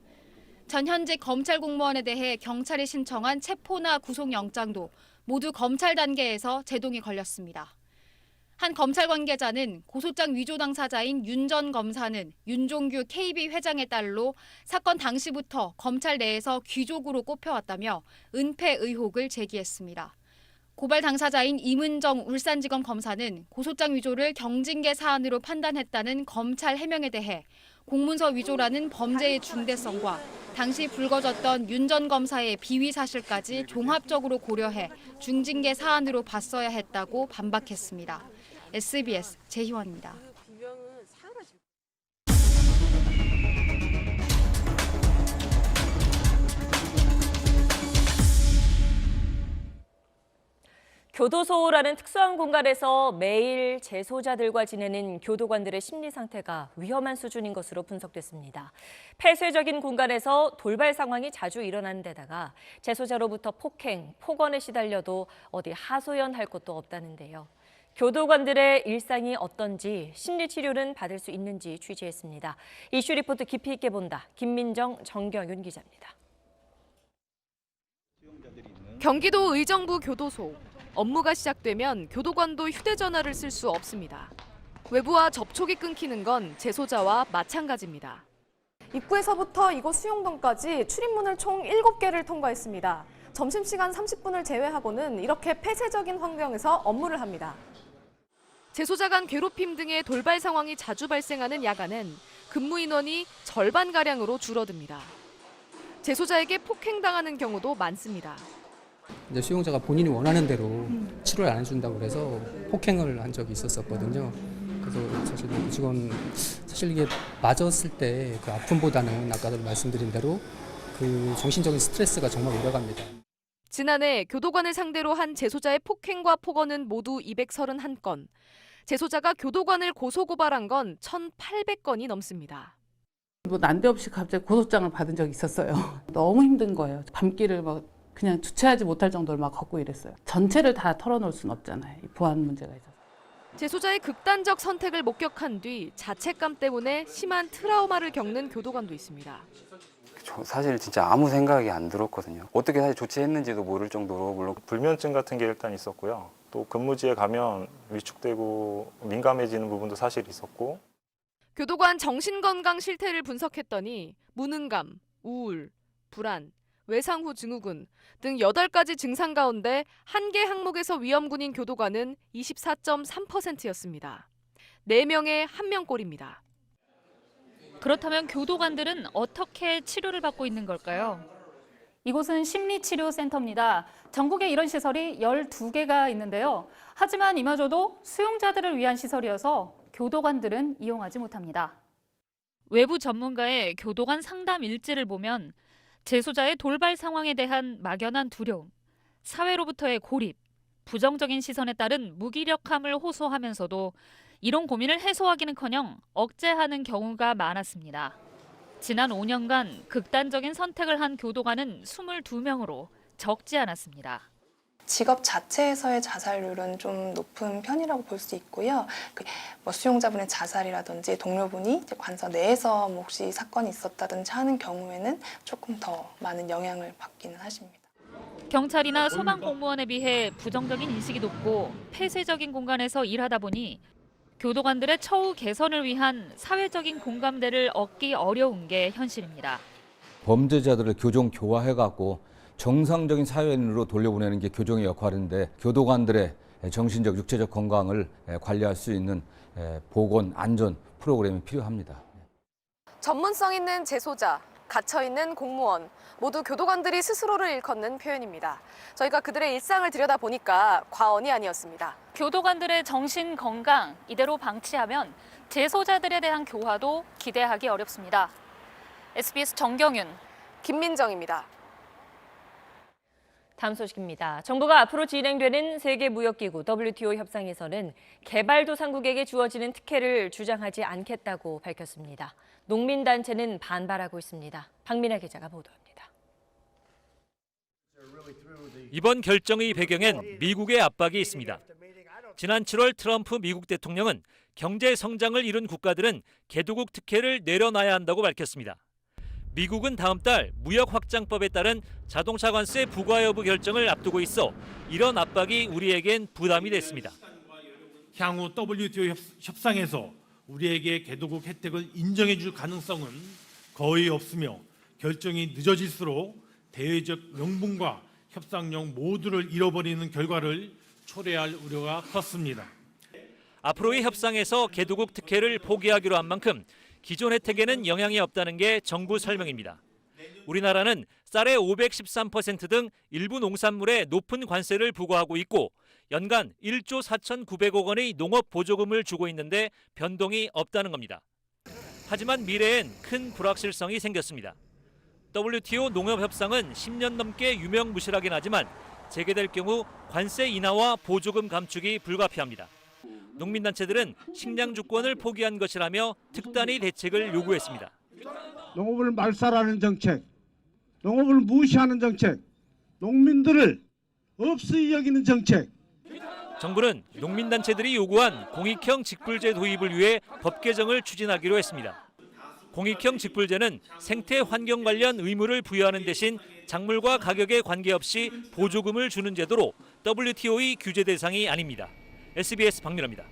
전 현직 검찰 공무원에 대해 경찰이 신청한 체포나 구속영장도 모두 검찰 단계에서 제동이 걸렸습니다. 한 검찰 관계자는 고소장 위조 당사자인 윤 전 검사는 윤종규 KB 회장의 딸로 사건 당시부터 검찰 내에서 귀족으로 꼽혀왔다며 은폐 의혹을 제기했습니다. 고발 당사자인 임은정 울산지검 검사는 고소장 위조를 경징계 사안으로 판단했다는 검찰 해명에 대해 공문서 위조라는 범죄의 중대성과 당시 불거졌던 윤 전 검사의 비위 사실까지 종합적으로 고려해 중징계 사안으로 봤어야 했다고 반박했습니다. SBS 재희원입니다. 교도소라는 특수한 공간에서 매일 재소자들과 지내는 교도관들의 심리 상태가 위험한 수준인 것으로 분석됐습니다. 폐쇄적인 공간에서 돌발 상황이 자주 일어나는 데다가 재소자로부터 폭행, 폭언에 시달려도 어디 하소연할 곳도 없다는데요. 교도관들의 일상이 어떤지, 심리 치료는 받을 수 있는지 취재했습니다. 이슈 리포트 깊이 있게 본다. 김민정, 정경윤 기자입니다. 경기도 의정부 교도소. 업무가 시작되면 교도관도 휴대전화를 쓸 수 없습니다. 외부와 접촉이 끊기는 건 재소자와 마찬가지입니다. 입구에서부터 이곳 수용동까지 출입문을 총 7개를 통과했습니다. 점심시간 30분을 제외하고는 이렇게 폐쇄적인 환경에서 업무를 합니다. 재소자 간 괴롭힘 등의 돌발 상황이 자주 발생하는 야간엔 근무 인원이 절반가량으로 줄어듭니다. 재소자에게 폭행당하는 경우도 많습니다. 이제 수용자가 본인이 원하는 대로 치료를 안 해준다고 그래서 폭행을 한 적이 있었거든요. 그래서 사실 이게 맞았을 때 그 아픔보다는 아까도 말씀드린 대로 그 정신적인 스트레스가 정말 오래갑니다. 지난해 교도관을 상대로 한 재소자의 폭행과 폭언은 모두 231건. 재소자가 교도관을 고소고발한 건 1,800건이 넘습니다. 난데없이 갑자기 고소장을 받은 적이 있었어요. 너무 힘든 거예요. 밤길을 막 그냥 주체하지 못할 정도로 막 걷고 이랬어요. 전체를 다 털어놓을 수는 없잖아요. 이 보안 문제가 있어서. 재소자의 극단적 선택을 목격한 뒤 자책감 때문에 심한 트라우마를 겪는 교도관도 있습니다. 사실 진짜 아무 생각이 안 들었거든요. 어떻게 사실 조치했는지도 모를 정도로 물론 불면증 같은 게 일단 있었고요. 또 근무지에 가면 위축되고 민감해지는 부분도 사실 있었고. 교도관 정신건강 실태를 분석했더니 무능감, 우울, 불안, 외상 후 증후군 등 8가지 증상 가운데 1개 항목에서 위험군인 교도관은 24.3%였습니다. 4명에 1명꼴입니다. 그렇다면 교도관들은 어떻게 치료를 받고 있는 걸까요? 이곳은 심리치료센터입니다. 전국에 이런 시설이 12개가 있는데요. 하지만 이마저도 수용자들을 위한 시설이어서 교도관들은 이용하지 못합니다. 외부 전문가의 교도관 상담 일지를 보면 재소자의 돌발 상황에 대한 막연한 두려움, 사회로부터의 고립, 부정적인 시선에 따른 무기력함을 호소하면서도 이런 고민을 해소하기는커녕 억제하는 경우가 많았습니다. 지난 5년간 극단적인 선택을 한 교도관은 22명으로 적지 않았습니다. 직업 자체에서의 자살률은 좀 높은 편이라고 볼 수 있고요. 수용자분의 자살이라든지 동료분이 관서 내에서 혹시 사건이 있었다든지 하는 경우에는 조금 더 많은 영향을 받기는 하십니다. 경찰이나 소방 공무원에 비해 부정적인 인식이 높고 폐쇄적인 공간에서 일하다 보니 교도관들의 처우 개선을 위한 사회적인 공감대를 얻기 어려운 게 현실입니다. 범죄자들을 교정 교화해갖고 정상적인 사회인으로 돌려보내는 게 교정의 역할인데 교도관들의 정신적, 육체적 건강을 관리할 수 있는 보건, 안전 프로그램이 필요합니다. 전문성 있는 재소자, 갇혀있는 공무원, 모두 교도관들이 스스로를 일컫는 표현입니다. 저희가 그들의 일상을 들여다보니까 과언이 아니었습니다. 교도관들의 정신 건강 이대로 방치하면 재소자들에 대한 교화도 기대하기 어렵습니다. SBS 정경윤, 김민정입니다. 다음 소식입니다. 정부가 앞으로 진행되는 세계무역기구 WTO 협상에서는 개발도상국에게 주어지는 특혜를 주장하지 않겠다고 밝혔습니다. 농민단체는 반발하고 있습니다. 박민아 기자가 보도합니다. 이번 결정의 배경엔 미국의 압박이 있습니다. 지난 7월 트럼프 미국 대통령은 경제 성장을 이룬 국가들은 개도국 특혜를 내려놔야 한다고 밝혔습니다. 미국은 다음 달 무역 확장법에 따른 자동차 관세 부과 여부 결정을 앞두고 있어 이런 압박이 우리에겐 부담이 됐습니다. 향후 WTO 협상에서 우리에게 개도국 혜택을 인정해 줄 가능성은 거의 없으며 결정이 늦어질수록 대외적 명분과 협상력 모두를 잃어버리는 결과를 초래할 우려가 컸습니다. 앞으로의 협상에서 개도국 특혜를 포기하기로 한 만큼 기존 혜택에는 영향이 없다는 게 정부 설명입니다. 우리나라는 쌀의 513% 등 일부 농산물에 높은 관세를 부과하고 있고 연간 1조 4,900억 원의 농업 보조금을 주고 있는데 변동이 없다는 겁니다. 하지만 미래엔 큰 불확실성이 생겼습니다. WTO 농업협상은 10년 넘게 유명무실하긴 하지만 재개될 경우 관세 인하와 보조금 감축이 불가피합니다. 농민단체들은 식량 주권을 포기한 것이라며 특단의 대책을 요구했습니다. 농업을 말살하는 정책, 농업을 무시하는 정책, 농민들을 없이 여기는 정책. 정부는 농민단체들이 요구한 공익형 직불제 도입을 위해 법 개정을 추진하기로 했습니다. 공익형 직불제는 생태 환경 관련 의무를 부여하는 대신 작물과 가격에 관계없이 보조금을 주는 제도로 WTO의 규제 대상이 아닙니다. SBS 박민호입니다.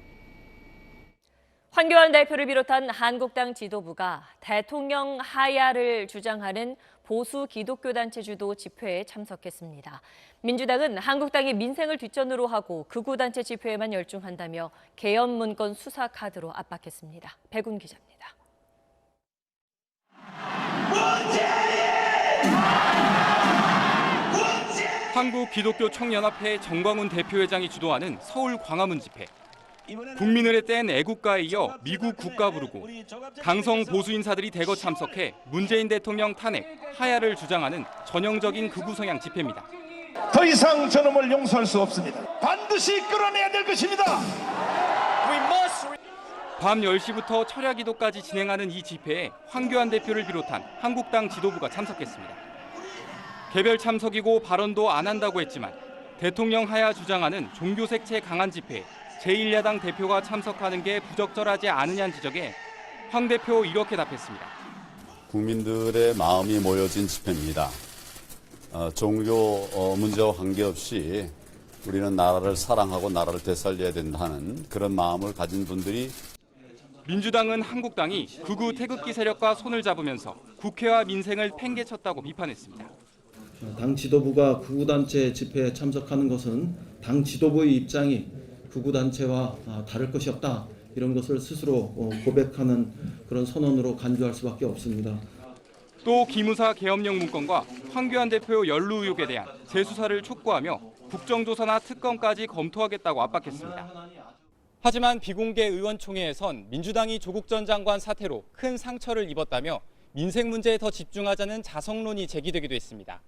황교안 대표를 비롯한 한국당 지도부가 대통령 하야를 주장하는 보수 기독교 단체 주도 집회에 참석했습니다. 민주당은 한국당이 민생을 뒷전으로 하고 극우 단체 집회에만 열중한다며 계엄 문건 수사 카드로 압박했습니다. 백운 기자입니다. 한국기독교총연합회 정광훈 대표회장이 주도하는 서울 광화문 집회. 국민을 뗀 애국가에 이어 미국 국가 부르고 강성 보수 인사들이 대거 참석해 문재인 대통령 탄핵, 하야를 주장하는 전형적인 극우 성향 집회입니다. 더 이상 저놈을 용서할 수 없습니다. 반드시 끌어내야 될 것입니다. 밤 10시부터 철야 기도까지 진행하는 이 집회에 황교안 대표를 비롯한 한국당 지도부가 참석했습니다. 개별 참석이고 발언도 안 한다고 했지만 대통령 하야 주장하는 종교색채 강한 집회에 제1야당 대표가 참석하는 게 부적절하지 않으냐는 지적에 황 대표 이렇게 답했습니다. 국민들의 마음이 모여진 집회입니다. 종교 문제와 관계없이 우리는 나라를 사랑하고 나라를 되살려야 된다는 그런 마음을 가진 분들이 민주당은 한국당이 극우 태극기 세력과 손을 잡으면서 국회와 민생을 팽개쳤다고 비판했습니다. 당 지도부가 극우단체 집회에 참석하는 것은 당 지도부의 입장이 극우단체와 다를 것이 없다. 이런 것을 스스로 고백하는 그런 선언으로 간주할 수밖에 없습니다. 또 기무사 계엄령 문건과 황교안 대표 연루 의혹에 대한 재수사를 촉구하며 국정조사나 특검까지 검토하겠다고 압박했습니다. 하지만 비공개 의원총회에선 민주당이 조국 전 장관 사태로 큰 상처를 입었다며 민생 문제에 더 집중하자는 자성론이 제기되기도 했습니다.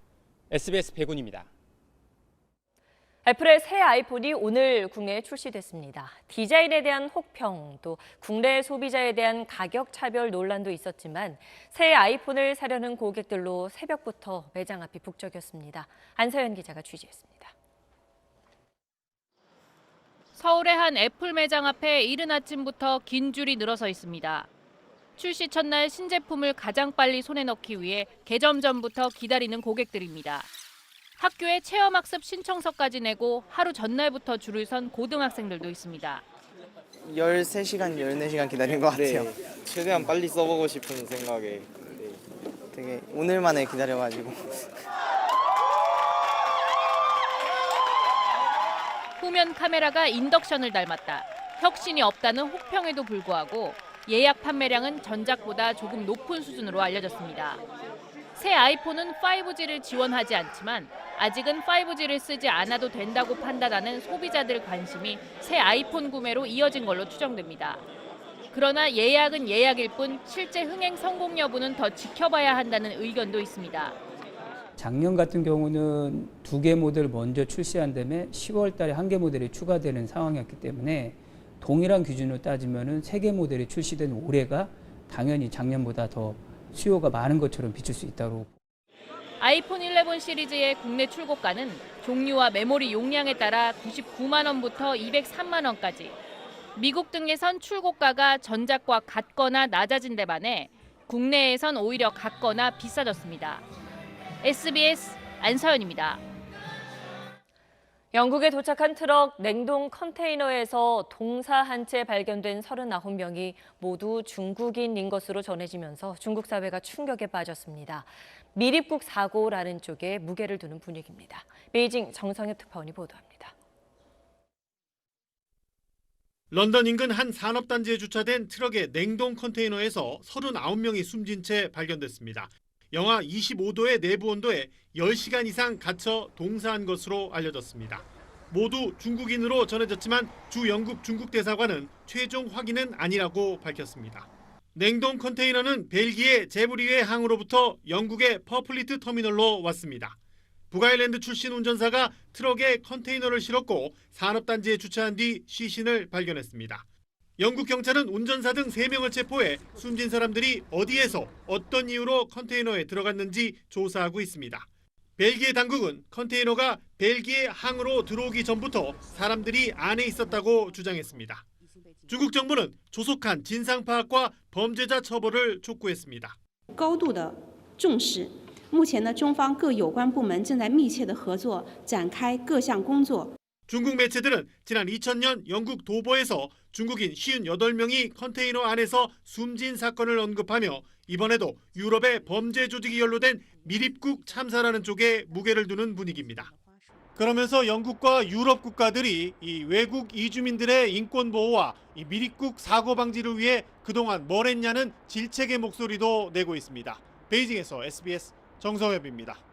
SBS 백운입니다. 애플의 새 아이폰이 오늘 국내에 출시됐습니다. 디자인에 대한 혹평, 또 국내 소비자에 대한 가격 차별 논란도 있었지만 새 아이폰을 사려는 고객들로 새벽부터 매장 앞이 북적였습니다. 안서연 기자가 취재했습니다. 서울의 한 애플 매장 앞에 이른 아침부터 긴 줄이 늘어서 있습니다. 출시 첫날 신제품을 가장 빨리 손에 넣기 위해 개점 전부터 기다리는 고객들입니다. 학교에 체험학습 신청서까지 내고 하루 전날부터 줄을 선 고등학생들도 있습니다. 13시간, 14시간 기다린 것 같아요. 최대한 빨리 써보고 싶은 생각에 되게 오늘만에 기다려가지고. 후면 카메라가 인덕션을 닮았다. 혁신이 없다는 혹평에도 불구하고 예약 판매량은 전작보다 조금 높은 수준으로 알려졌습니다. 새 아이폰은 5G를 지원하지 않지만 아직은 5G를 쓰지 않아도 된다고 판단하는 소비자들 관심이 새 아이폰 구매로 이어진 걸로 추정됩니다. 그러나 예약은 예약일 뿐 실제 흥행 성공 여부는 더 지켜봐야 한다는 의견도 있습니다. 작년 같은 경우는 2개 모델 먼저 출시한 다음에 10월 달에 1개 모델이 추가되는 상황이었기 때문에 동일한 기준으로 따지면 3개 모델이 출시된 올해가 당연히 작년보다 더 수요가 많은 것처럼 비출 수 있다고. 아이폰 11 시리즈의 국내 출고가는 종류와 메모리 용량에 따라 99만 원부터 203만 원까지. 미국 등에선 출고가가 전작과 같거나 낮아진 데 반해 국내에선 오히려 같거나 비싸졌습니다. SBS 안서연입니다. 영국에 도착한 트럭 냉동 컨테이너에서 동사 한 채 발견된 39명이 모두 중국인인 것으로 전해지면서 중국 사회가 충격에 빠졌습니다. 미립국 사고라는 쪽에 무게를 두는 분위기입니다. 베이징 정성엽 특파원이 보도합니다. 런던 인근 한 산업단지에 주차된 트럭의 냉동 컨테이너에서 39명이 숨진 채 발견됐습니다. 영하 25도의 내부 온도에 10시간 이상 갇혀 동사한 것으로 알려졌습니다. 모두 중국인으로 전해졌지만 주 영국 중국 대사관은 최종 확인은 아니라고 밝혔습니다. 냉동 컨테이너는 벨기에 제브리웨 항으로부터 영국의 퍼플리트 터미널로 왔습니다. 북아일랜드 출신 운전사가 트럭에 컨테이너를 실었고 산업단지에 주차한 뒤 시신을 발견했습니다. 영국 경찰은 운전사 등 3명을 체포해 숨진 사람들이 어디에서 어떤 이유로 컨테이너에 들어갔는지 조사하고 있습니다. 벨기에 당국은 컨테이너가 벨기에 항으로 들어오기 전부터 사람들이 안에 있었다고 주장했습니다. 중국 정부는 조속한 진상 파악과 범죄자 처벌을 촉구했습니다. 高度的重视。目前呢，中方各有关部门正在密切的合作，展开各项工作。 중국 매체들은 지난 2000년 영국 도버에서 중국인 58명이 컨테이너 안에서 숨진 사건을 언급하며 이번에도 유럽의 범죄 조직이 연루된 미립국 참사라는 쪽에 무게를 두는 분위기입니다. 그러면서 영국과 유럽 국가들이 이 외국 이주민들의 인권 보호와 이 미립국 사고 방지를 위해 그동안 뭘 했냐는 질책의 목소리도 내고 있습니다. 베이징에서 SBS 정성엽입니다.